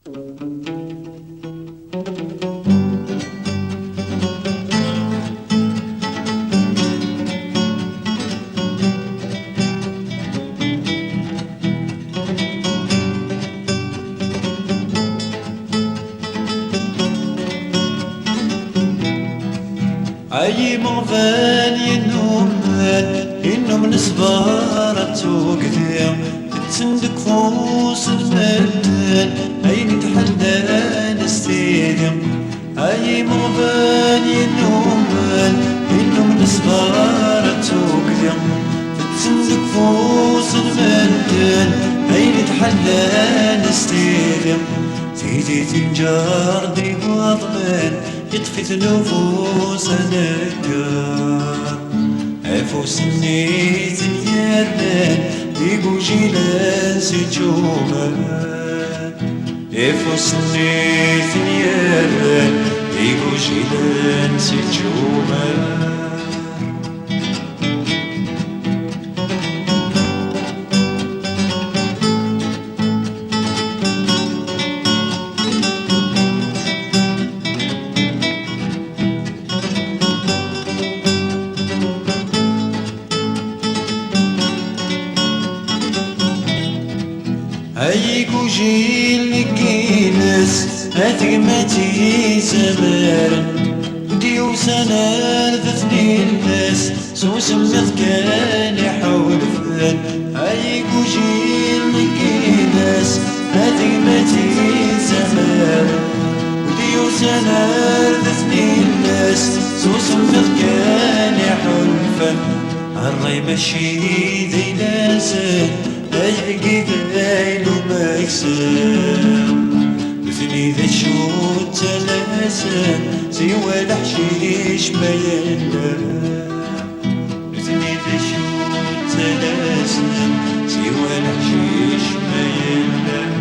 أي مغفال ينوم نسبارة وقذير تندق فوس المدن أين تحلى نستيدم. أي مغفال ينوم نسبارة وقذير تندق فوس المدن أين تحلى نستيدم. تيجي تنجر دي بطمن يطفي نفوس النكار عفوس النيت يرنان يقو جيلان سجومان. عفوس النيت يرنان يقو جيلان سجومان. هيكو جيل نكينس أثقمتي زمارن ديو سنة ذثني الناس سو سمث كان يحول فلان. هيكو جيل نكينس أثقمتي زمارن ديو سنة ذثني الناس سو سمث كان يحول فلان. الري ماشي ذي لازم أيقي ذيل وما يكسم مثني ذا شو تلاسم سوى الحشيش ما ينام. مثني ذا شو تلاسم سوى الحشيش ما ينام.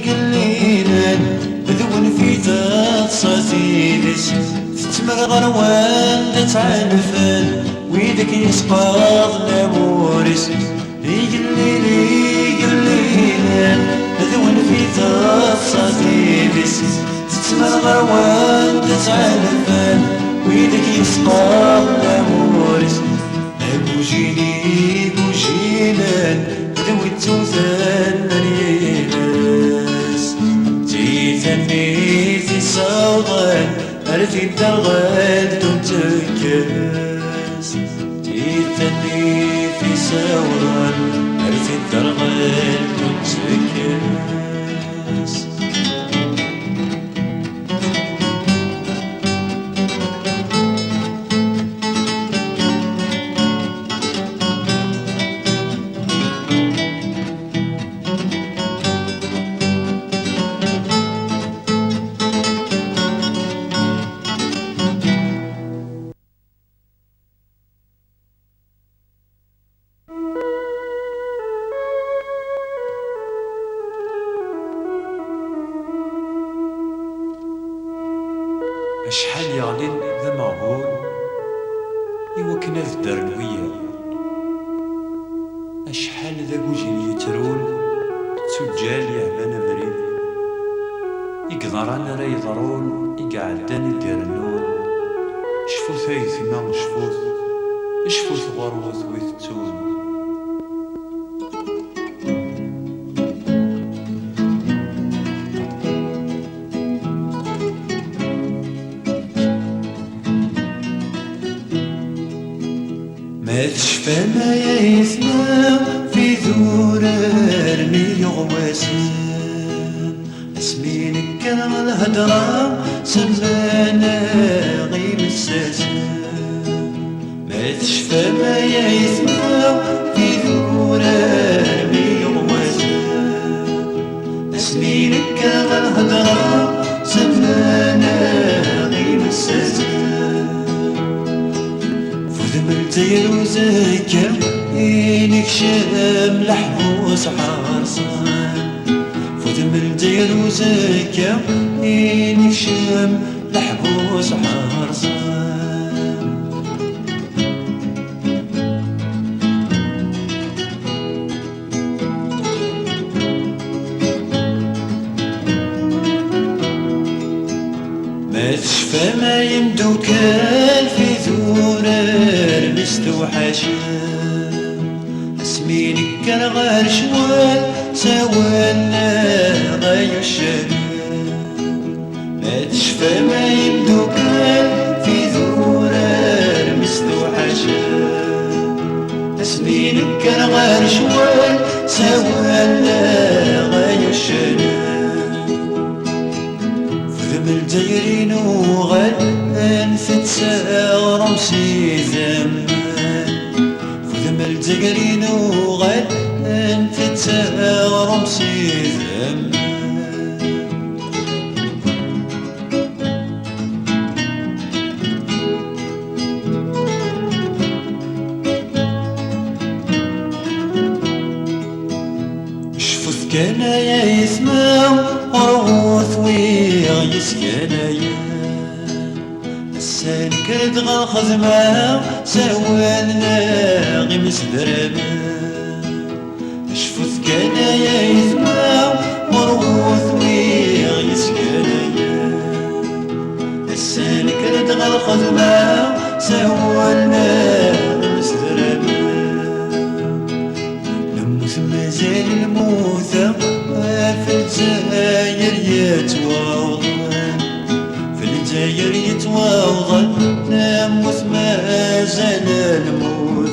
قلينا ذون في تصاتيلس تتمغر وان تعلفن ويدك يسقاض لمورس. قلينا ذون في تصاتيلس تتمغر وان تعلفن ويدك يسقاض لمورس. أبو جيلي بوجيلان ذوي التوثان مريناس تيثني صوضان أرثي الدرغال تنتكاس. تيثني صوضان أرثي الدرغال تنتكاس. أشحال يغلين ذا مغبول يوكنا ذا الدرنوية. أشحال ذا قوجين يترون تسجال يعلان مريض يقدران راه يضرون يقعدان يديرنون. شفوث أيثما شفوث شفوث غروث ويثتون. ما تشفى ما يسمع في ذورر ميغواسن اسمينك كان الهدرة سمانا غيم الساسن. ما تشفى ما يسمع في ذورر ميغواسن اسمينك كان الهدرة سمانا غيم الساسن. فذمر نكشم لحبوس حرصان فوت من دير وزكا نكشم لحبوس حرصان ما تشفى ما يمدوكال في ثورة مستوحشة اسمينك كان غير شوال سوانا غير الشباب ما تشفى ما يمدوكال في ثورة مستوحشة اسمينك كان غير شوال سوانا غير الشباب من دايرين وغل انفتسا رمسي زمان فذم الدايرين وغل انفتسا رمسي زمان شفت كان يا يسماو روث ويغيس كنايا السان كرد غاخذ معاه سوالنا غمس دربا شفت كنايا يسماو روث ويغيس كنايا السان كرد غاخذ معاه سوالنا غمس دربا لموت مازال الموثى في الجزائر يتواضل في الجزائر يتواضل نموت ما زال الموت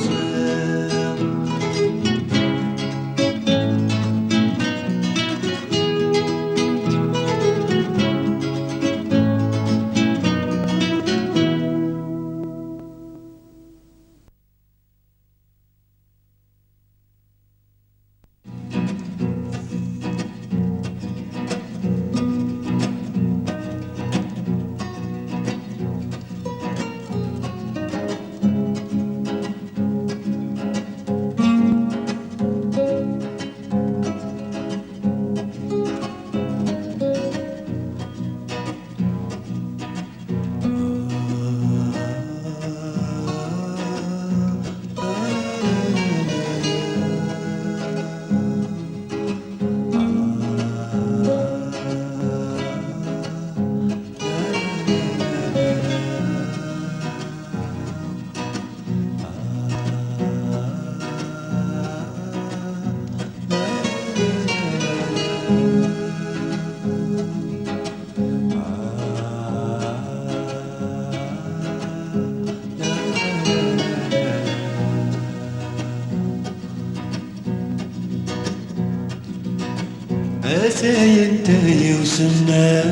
أتاي انتهي وسنان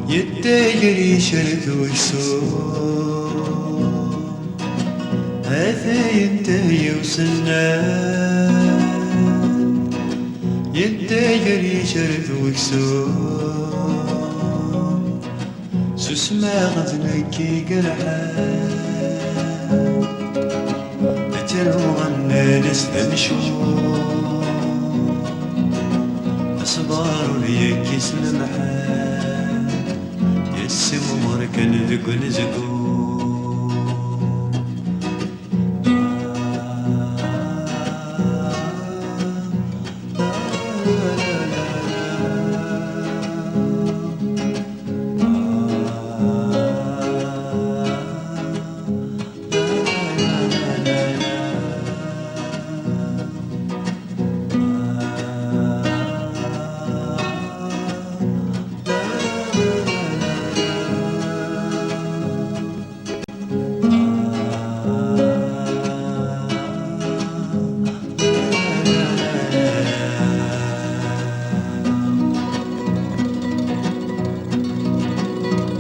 يتاير يشرد ويسوم أتاي انتهي وسنان يتاير يشرد ويسوم سسما غزنكي قرحان أتلو غنى نسلم شوم أصبار ليكيس المحال يسوى مركن ذكو نزقو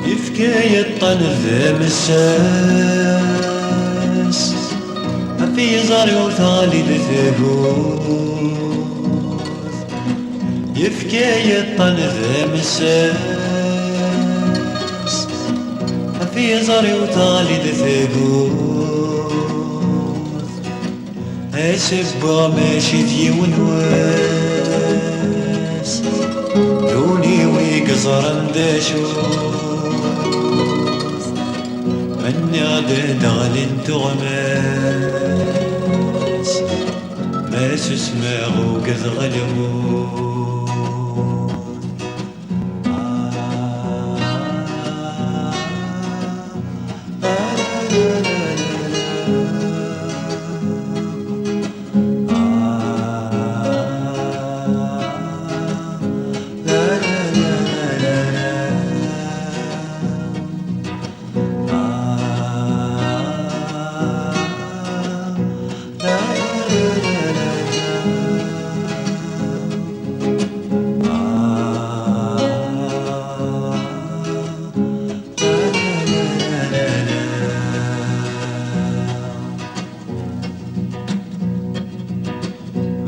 يفكي الطنف مساس في زاري وثالي لثبوت يفكي الطنف مساس في زاري وثالي لثبوت سبا ماشي ديون واس دوني ويقزر نداشو من يعد دغل تغماس ما سسماغو قذ غلمو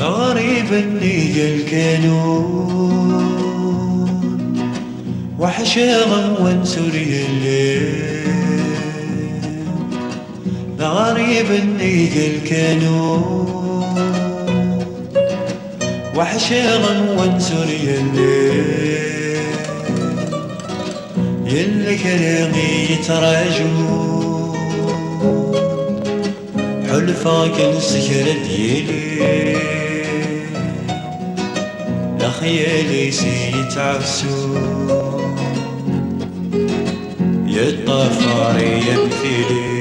غريب النية الكانون وحشاغم وانسوري الليل غريب النية الكانون وحشاغم وانسوري الليل يلي كريغي يتراجو حلفاك السكر ديالي لخيالي سيتعفسو يا الطفاري ينفيلي